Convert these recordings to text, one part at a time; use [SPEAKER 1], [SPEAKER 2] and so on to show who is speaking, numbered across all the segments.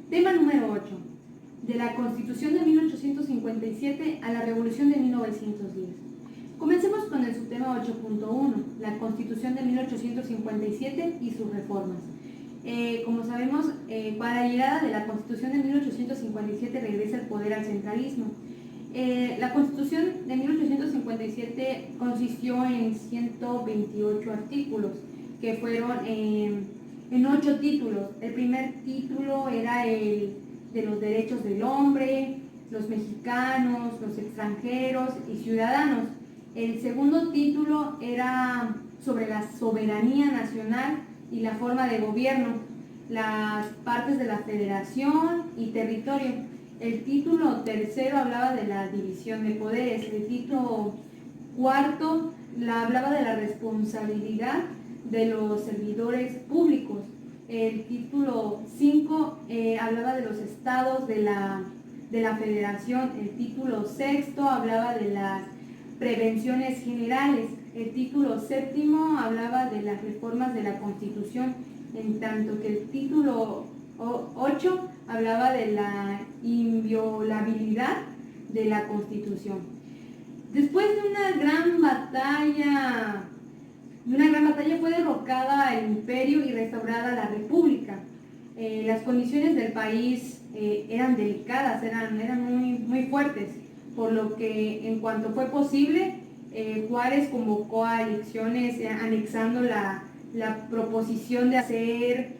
[SPEAKER 1] Tema número 8. De la Constitución de 1857 a la Revolución de 1910. Comencemos con el subtema 8.1, la Constitución de 1857 y sus reformas. Como sabemos, para la llegada de la Constitución de 1857 regresa el poder al centralismo. La Constitución de 1857 consistió en 128 artículos, que fueron en 8 títulos. El primer título era el de los derechos del hombre, los mexicanos, los extranjeros y ciudadanos. El segundo título era sobre la soberanía nacional y la forma de gobierno, las partes de la federación y territorio. El título tercero hablaba de la división de poderes. El título cuarto hablaba de la responsabilidad de los servidores públicos. El título 5 hablaba de los estados de la federación. El título sexto hablaba de las prevenciones generales. El título séptimo hablaba de las reformas de la Constitución, en tanto que el título 8 hablaba de la inviolabilidad de la Constitución. Después de una gran batalla fue derrocada el imperio y restaurada la república. Las condiciones del país eran delicadas, eran muy fuertes, por lo que en cuanto fue posible, Juárez convocó a elecciones anexando la proposición de hacer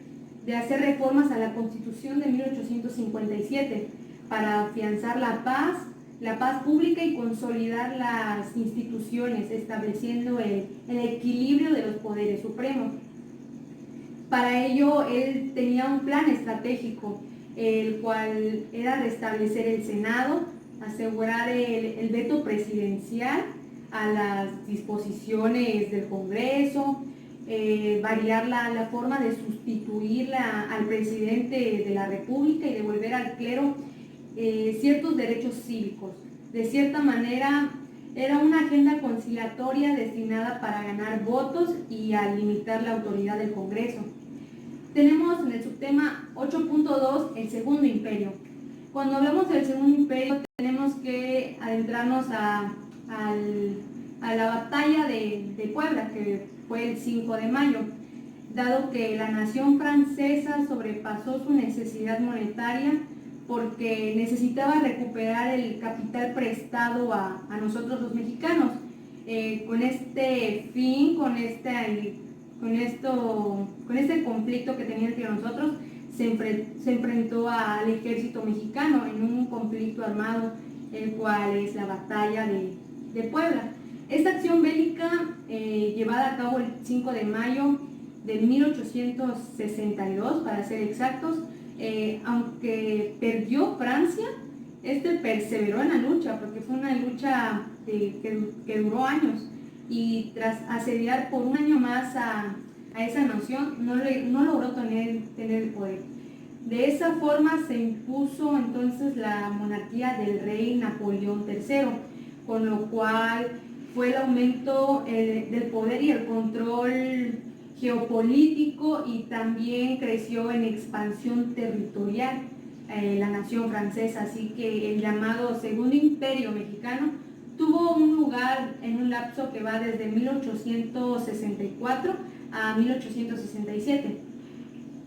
[SPEAKER 1] reformas a la Constitución de 1857 para afianzar la paz pública y consolidar las instituciones, estableciendo el equilibrio de los poderes supremos. Para ello, él tenía un plan estratégico, el cual era restablecer el Senado, asegurar el veto presidencial a las disposiciones del Congreso, variar la forma de sustituir al presidente de la República y devolver al clero ciertos derechos cívicos. De cierta manera, era una agenda conciliatoria destinada para ganar votos y a limitar la autoridad del Congreso. Tenemos en el subtema 8.2 el Segundo Imperio. Cuando hablamos del Segundo Imperio, tenemos que adentrarnos a la batalla de Puebla, que fue el 5 de mayo, dado que la nación francesa sobrepasó su necesidad monetaria porque necesitaba recuperar el capital prestado a nosotros los mexicanos. Con este fin, con este conflicto que tenía entre nosotros, se enfrentó al ejército mexicano en un conflicto armado, el cual es la batalla de Puebla. Esta acción bélica, llevada a cabo el 5 de mayo de 1862, para ser exactos, aunque perdió Francia, perseveró en la lucha, porque fue una lucha que duró años, y tras asediar por un año más a esa nación, no logró tener el poder. De esa forma se impuso entonces la monarquía del rey Napoleón III, con lo cual fue el aumento del poder y el control geopolítico, y también creció en expansión territorial la nación francesa. Así que el llamado Segundo Imperio Mexicano tuvo un lugar en un lapso que va desde 1864 a 1867.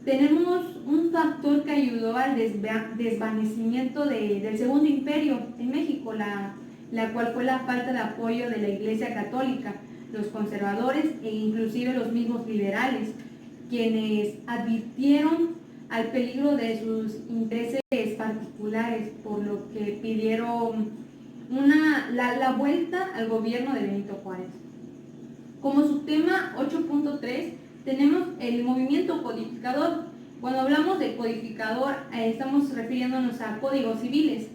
[SPEAKER 1] Tenemos un factor que ayudó al desvanecimiento del Segundo Imperio en México, la cual fue la falta de apoyo de la Iglesia Católica, los conservadores e inclusive los mismos liberales, quienes advirtieron al peligro de sus intereses particulares, por lo que pidieron la vuelta al gobierno de Benito Juárez. Como subtema 8.3 tenemos el movimiento codificador. Cuando hablamos de codificador, estamos refiriéndonos a códigos civiles,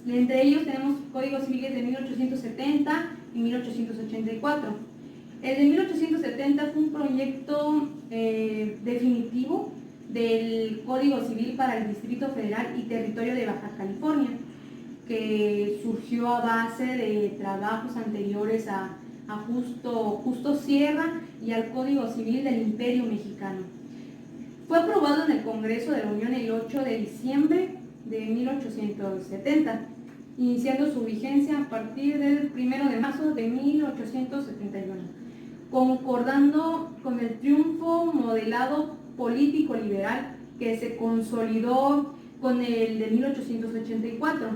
[SPEAKER 1] entre ellos tenemos códigos civiles de 1870 y 1884. El de 1870 fue un proyecto definitivo del Código Civil para el Distrito Federal y Territorio de Baja California, que surgió a base de trabajos anteriores a Justo Sierra y al Código Civil del Imperio Mexicano. Fue aprobado en el Congreso de la Unión el 8 de diciembre de 1870, iniciando su vigencia a partir del 1 de marzo de 1871, concordando con el triunfo modelado político liberal que se consolidó con el de 1884.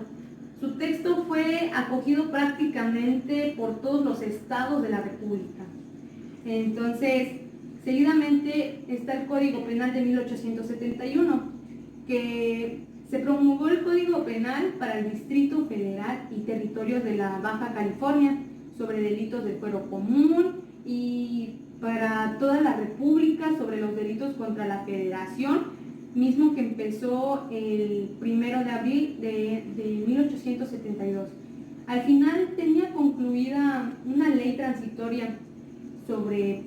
[SPEAKER 1] Su texto fue acogido prácticamente por todos los estados de la República. Entonces, seguidamente está el Código Penal de 1871, que se promulgó el Código Penal para el Distrito Federal y territorios de la Baja California sobre delitos de fuero común y para toda la República sobre los delitos contra la Federación, mismo que empezó el 1 de abril de 1872. Al final tenía concluida una ley transitoria sobre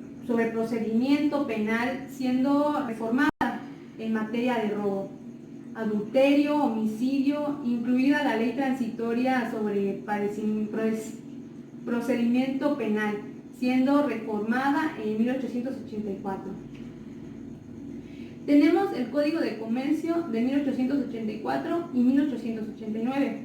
[SPEAKER 1] procedimiento penal, siendo reformada en materia de robo, adulterio, homicidio, incluida la ley transitoria sobre procedimiento penal, siendo reformada en 1884. Tenemos el Código de Comercio de 1884 y 1889.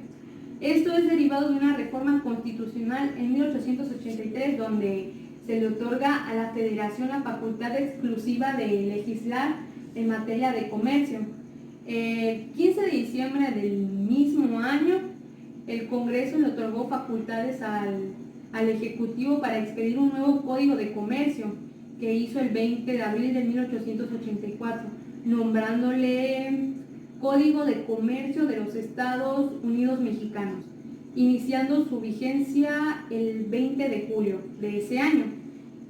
[SPEAKER 1] Esto es derivado de una reforma constitucional en 1883, donde se le otorga a la Federación la facultad exclusiva de legislar en materia de comercio. El 15 de diciembre del mismo año, el Congreso le otorgó facultades al Ejecutivo para expedir un nuevo Código de Comercio, que hizo el 20 de abril de 1884, nombrándole Código de Comercio de los Estados Unidos Mexicanos, iniciando su vigencia el 20 de julio de ese año.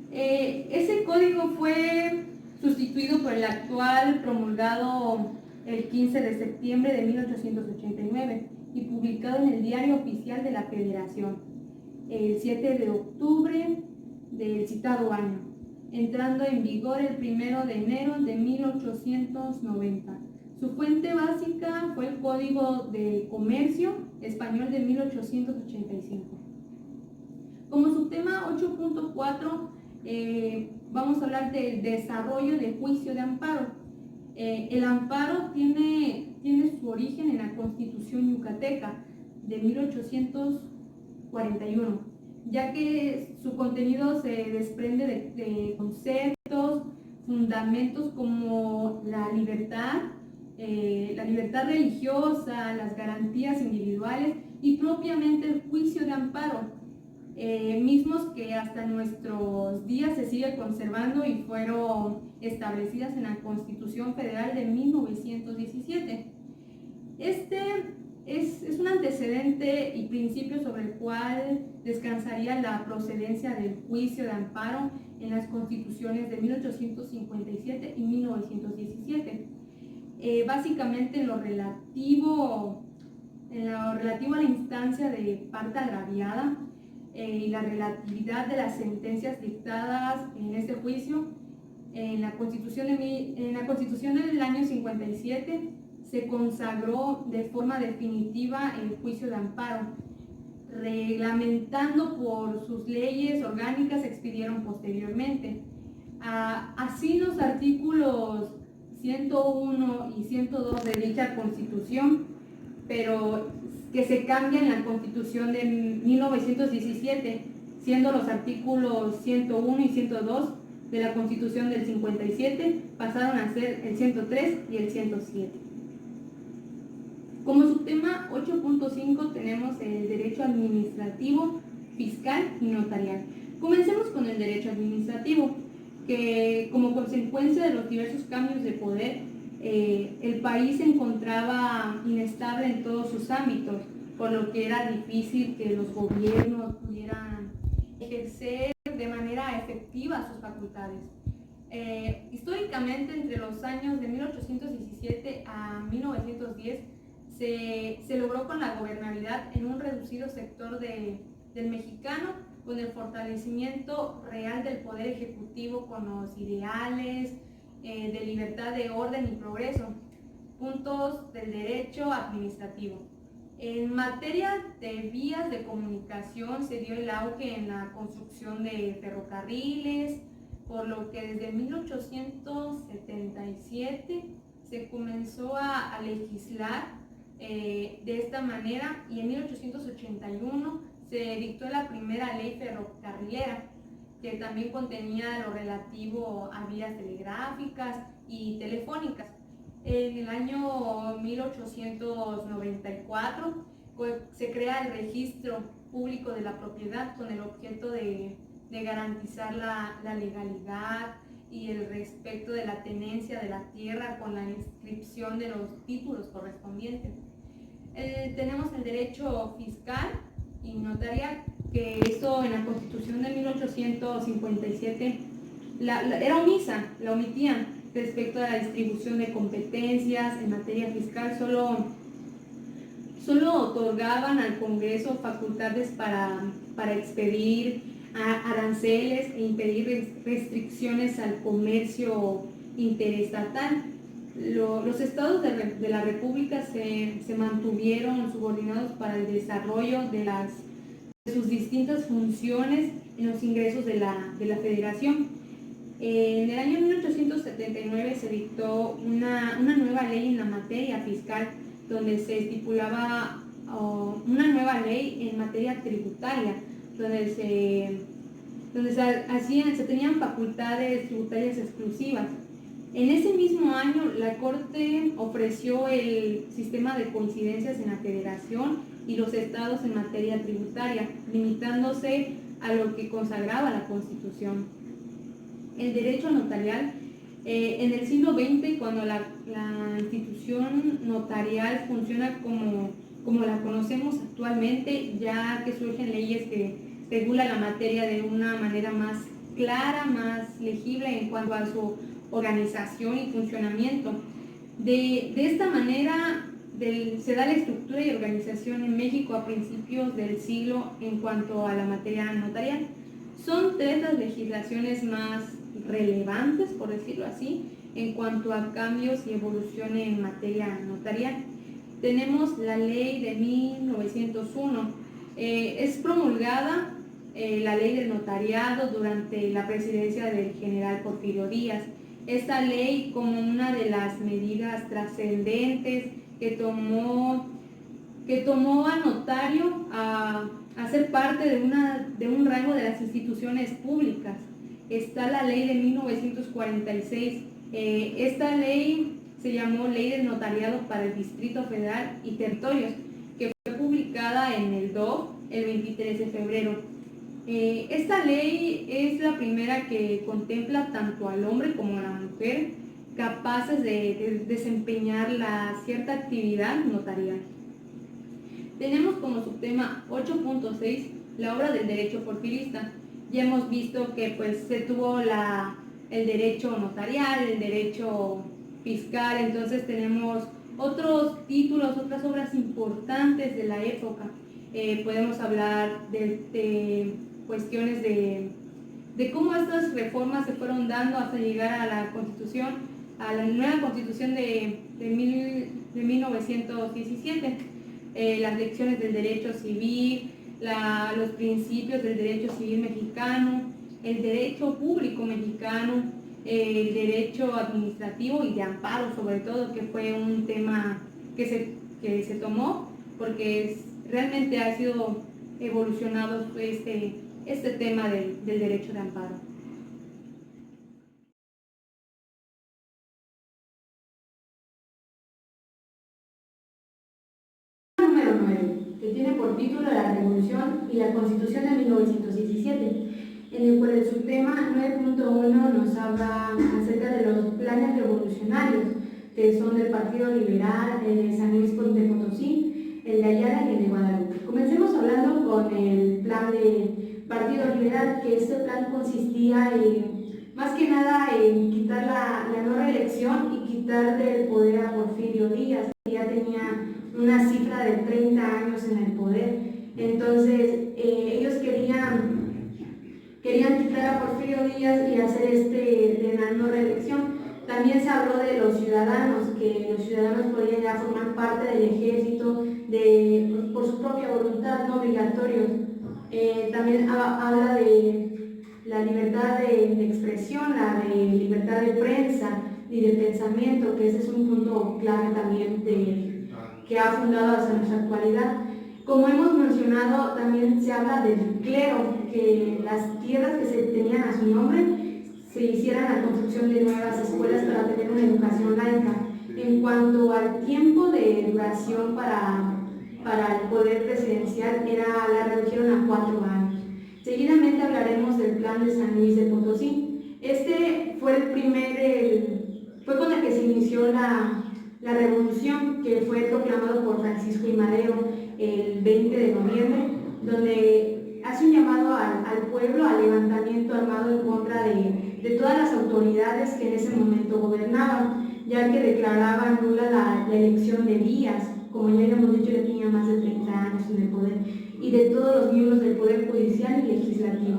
[SPEAKER 1] Ese código fue sustituido por el actual, promulgado el 15 de septiembre de 1889 y publicado en el Diario Oficial de la Federación el 7 de octubre del citado año, entrando en vigor el 1 de enero de 1890. Su fuente básica fue el Código de Comercio Español de 1885. Como subtema 8.4, vamos a hablar del desarrollo del juicio de amparo. El amparo tiene su origen en la Constitución yucateca de 1841, ya que su contenido se desprende de conceptos, fundamentos como la libertad religiosa, las garantías individuales y propiamente el juicio de amparo, mismos que hasta nuestros días se sigue conservando y fueron establecidas en la Constitución Federal de 1917. Este es un antecedente y principio sobre el cual descansaría la procedencia del juicio de amparo en las constituciones de 1857 y 1917. Básicamente en lo relativo a la instancia de parte agraviada y la relatividad de las sentencias dictadas en este juicio, en la Constitución del año 57 se consagró de forma definitiva el juicio de amparo, reglamentando por sus leyes orgánicas se expidieron posteriormente. Así los artículos 101 y 102 de dicha Constitución, pero que se cambian en la Constitución de 1917, siendo los artículos 101 y 102 de la Constitución del 57, pasaron a ser el 103 y el 107. Como subtema 8.5 tenemos el derecho administrativo, fiscal y notarial. Comencemos con el derecho administrativo, que como consecuencia de los diversos cambios de poder, el país se encontraba inestable en todos sus ámbitos, por lo que era difícil que los gobiernos pudieran ejercer de manera efectiva sus facultades. Históricamente, entre los años de 1817 a 1910, se logró con la gobernabilidad en un reducido sector del mexicano, con el fortalecimiento real del poder ejecutivo con los ideales de libertad, de orden y progreso, puntos del derecho administrativo. En materia de vías de comunicación se dio el auge en la construcción de ferrocarriles, por lo que desde 1877 se comenzó a legislar de esta manera, y en 1881 se dictó la primera ley ferrocarrilera, que también contenía lo relativo a vías telegráficas y telefónicas. En el año 1894 se crea el Registro Público de la Propiedad con el objeto de garantizar la legalidad y el respeto de la tenencia de la tierra con la inscripción de los títulos correspondientes. Tenemos el derecho fiscal y notarial, que esto en la Constitución de 1857 era omisa, la omitían respecto a la distribución de competencias en materia fiscal. Solo otorgaban al Congreso facultades para expedir aranceles e impedir restricciones al comercio interestatal. Los estados de la República se mantuvieron subordinados para el desarrollo de sus distintas funciones en los ingresos de la Federación. En el año 1879 se dictó una nueva ley en la materia fiscal, donde se estipulaba una nueva ley en materia tributaria, donde se tenían facultades tributarias exclusivas. En ese mismo año, la Corte ofreció el sistema de coincidencias en la Federación y los estados en materia tributaria, limitándose a lo que consagraba la Constitución. El derecho notarial, en el siglo XX, cuando la institución notarial funciona como la conocemos actualmente, ya que surgen leyes que regulan la materia de una manera más clara, más legible en cuanto a su organización y funcionamiento. De esta manera se da la estructura y organización en México a principios del siglo en cuanto a la materia notarial. Son tres las legislaciones más relevantes, por decirlo así, en cuanto a cambios y evolución en materia notarial. Tenemos la ley de 1901, es promulgada la ley del notariado durante la presidencia del general Porfirio Díaz. Esta ley, como una de las medidas trascendentes que tomó a notario a ser parte de un rango de las instituciones públicas. Está la ley de 1946. Esta ley se llamó Ley del Notariado para el Distrito Federal y Territorios, que fue publicada en el DOF el 23 de febrero. Esta ley es la primera que contempla tanto al hombre como a la mujer capaces de desempeñar cierta actividad notarial. Tenemos como subtema 8.6 la obra del derecho porfirista. Ya hemos visto que pues se tuvo el derecho notarial, el derecho fiscal, entonces tenemos otros títulos, otras obras importantes de la época. Podemos hablar de cuestiones de cómo estas reformas se fueron dando hasta llegar a la Constitución, a la nueva Constitución de 1917, las lecciones del derecho civil, los principios del derecho civil mexicano, el derecho público mexicano, el derecho administrativo y de amparo, sobre todo, que fue un tema que se tomó porque realmente ha sido evolucionado este tema del derecho de amparo. Número 9, que tiene por título La Revolución y la Constitución de 1917, en el cual el subtema 9.1 nos habla acerca de los planes revolucionarios, que son del Partido Liberal, el de San Luis Potosí, el de Ayala y el de Guadalupe. Comencemos hablando con el plan del Partido Liberal, que este plan consistía más que nada en quitar la no reelección y quitar del poder a Porfirio Díaz, que ya tenía una cifra de 30 años en el poder. Entonces ellos querían quitar a Porfirio Díaz y hacer de la no reelección. También se habló de los ciudadanos, que los ciudadanos podían ya formar parte del ejército por su propia voluntad, no obligatorios. También habla de la libertad de expresión, la de libertad de prensa y de pensamiento, que ese es un punto clave también que ha fundado hasta nuestra actualidad. Como hemos mencionado, también se habla del clero, que las tierras que se tenían a su nombre se hicieran la construcción de nuevas escuelas para tener una educación laica. En cuanto al tiempo de duración para el poder presidencial, la redujeron a 4 años. Seguidamente hablaremos del plan de San Luis de Potosí. Este fue fue con el que se inició la revolución, que fue proclamado por Francisco I. Madero el 20 de noviembre, donde hace un llamado al pueblo al levantamiento armado en contra de todas las autoridades que en ese momento gobernaban, ya que declaraban nula la elección de Díaz, como ya habíamos dicho, ya tenía más de 30 años en el poder, y de todos los miembros del Poder Judicial y Legislativo.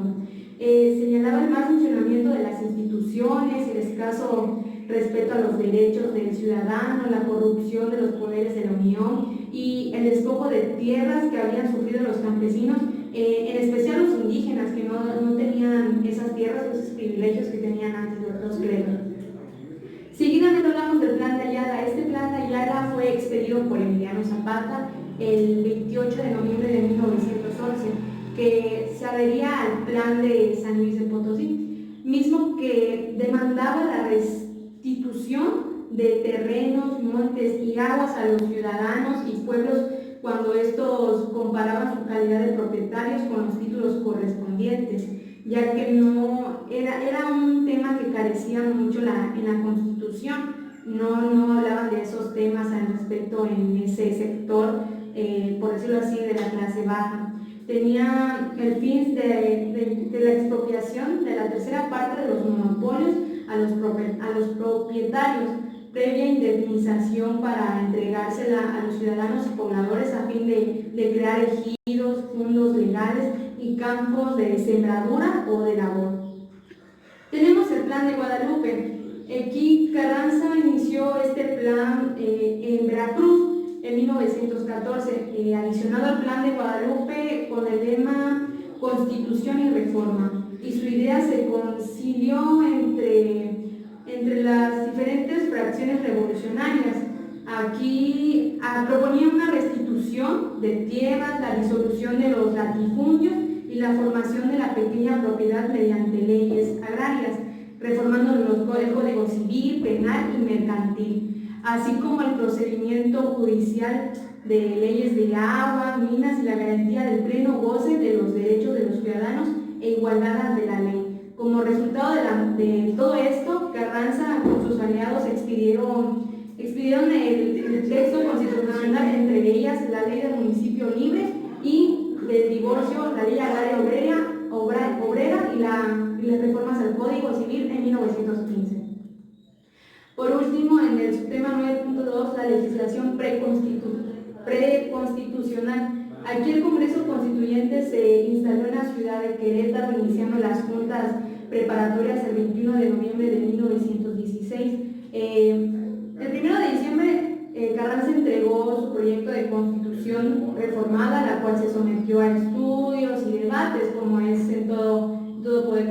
[SPEAKER 1] Señalaba el mal funcionamiento de las instituciones, el escaso respeto a los derechos del ciudadano, la corrupción de los poderes de la Unión y el despojo de tierras que habían sufrido los campesinos, en especial los indígenas, que no tenían esas tierras, esos privilegios que tenían antes los cleros. Seguidamente hablamos del Plan de Ayala. Este Plan de Ayala fue expedido por Emiliano Zapata el 28 de noviembre de 1911, que se adhería al Plan de San Luis de Potosí, mismo que demandaba la restitución de terrenos, montes y aguas a los ciudadanos y pueblos cuando estos comparaban su calidad de propietarios con los títulos correspondientes, ya que no era un tema que carecía mucho en la Constitución. No hablaban de esos temas al respecto en ese sector, por decirlo así, de la clase baja. Tenía el fin de la expropiación de la tercera parte de los monopolios a los propietarios, previa indemnización para entregársela a los ciudadanos y pobladores a fin de crear ejidos, fondos legales y campos de sembradura o de labor. Tenemos el Plan de Guadalupe. Aquí Carranza inició este plan en Veracruz en 1914, adicionado al Plan de Guadalupe con el lema Constitución y Reforma, y su idea se concilió entre las diferentes fracciones revolucionarias. Aquí proponía una restitución de tierras, la disolución de los latifundios y la formación de la pequeña propiedad mediante leyes agrarias, reformando el Código Civil, Penal y Mercantil, así como el procedimiento judicial de leyes de agua, minas y la garantía del pleno goce de los derechos de los ciudadanos e igualdad ante la ley. Como resultado de todo esto, Carranza con sus aliados expidieron el texto constitucional, entre ellas la ley del municipio libre y del divorcio, la ley agraria obrera y las reformas al Código Civil en 1915. Por último, en el subtema 9.2, la legislación preconstitucional. Aquí el Congreso Constituyente se instaló en la ciudad de Querétaro, iniciando las juntas preparatorias el 21 de noviembre de 1916. El 1 de diciembre Carranza entregó su proyecto de constitución reformada, la cual se sometió a estudios y debates, como es en todo poder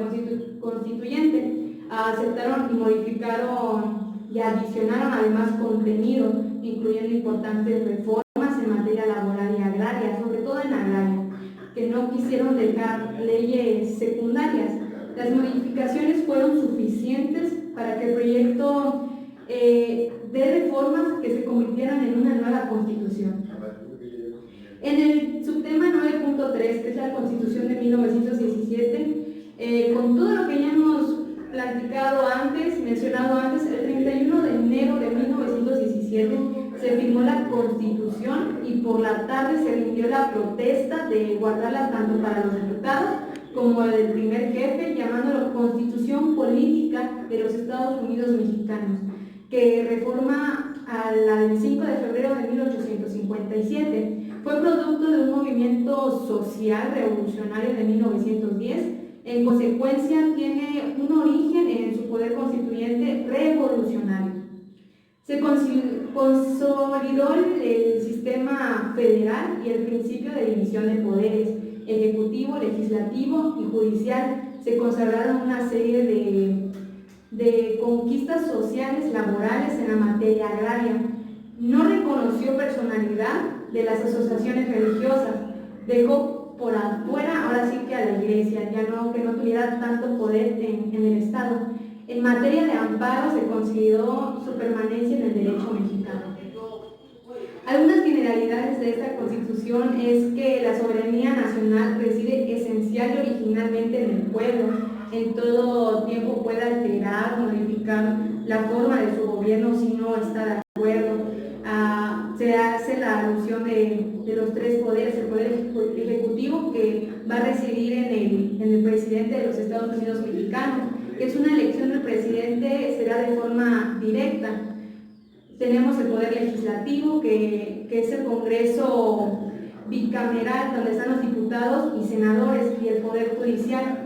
[SPEAKER 1] constituyente. Aceptaron y modificaron y adicionaron además contenido, incluyendo importantes reformas en materia laboral y agraria, sobre todo en agraria, que no quisieron dejar leyes secundarias. Las modificaciones fueron suficientes para que el proyecto de reformas que se convirtieran en una nueva constitución. En el subtema 9.3, que es la Constitución de 1917, con todo lo que ya hemos mencionado antes, el 31 de enero de 1917 se firmó la Constitución y por la tarde se rindió la protesta de guardarla tanto para los diputados como del primer jefe, llamándolo Constitución Política de los Estados Unidos Mexicanos, que reforma a la del 5 de febrero de 1857. Fue producto de un movimiento social revolucionario de 1910. En consecuencia, tiene un origen en su poder constituyente revolucionario. Se consolidó el sistema federal y el principio de división de poderes, ejecutivo, legislativo y judicial. se consagraron una serie de conquistas sociales, laborales en la materia agraria. No reconoció personalidad de las asociaciones religiosas, dejó por afuera, ahora sí que a la iglesia, ya no, que no tuviera tanto poder en el Estado. En materia de amparo se consideró su permanencia en el derecho mexicano. Algunas generalidades de esta Constitución es que la soberanía nacional reside esencial y originalmente en el pueblo. En todo tiempo puede alterar, modificar la forma de su gobierno si no está de acuerdo. Se hace la alusión de los tres poderes: el poder ejecutivo, que va a residir en el presidente de los Estados Unidos mexicanos. Es una elección del presidente, será de forma directa. Tenemos el poder legislativo, que es el Congreso bicameral, donde están los diputados y senadores, y el poder judicial,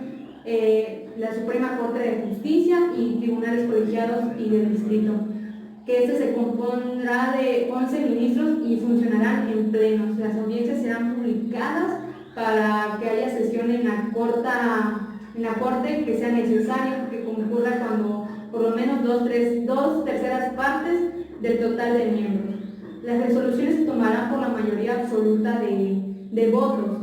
[SPEAKER 1] la Suprema Corte de Justicia y tribunales colegiados y del distrito, que se compondrá de 11 ministros y funcionarán en plenos. Las audiencias serán publicadas para que haya sesión en la Corte que sea necesaria, que concurra cuando por lo menos dos terceras partes del total de miembros. Las resoluciones se tomarán por la mayoría absoluta de votos.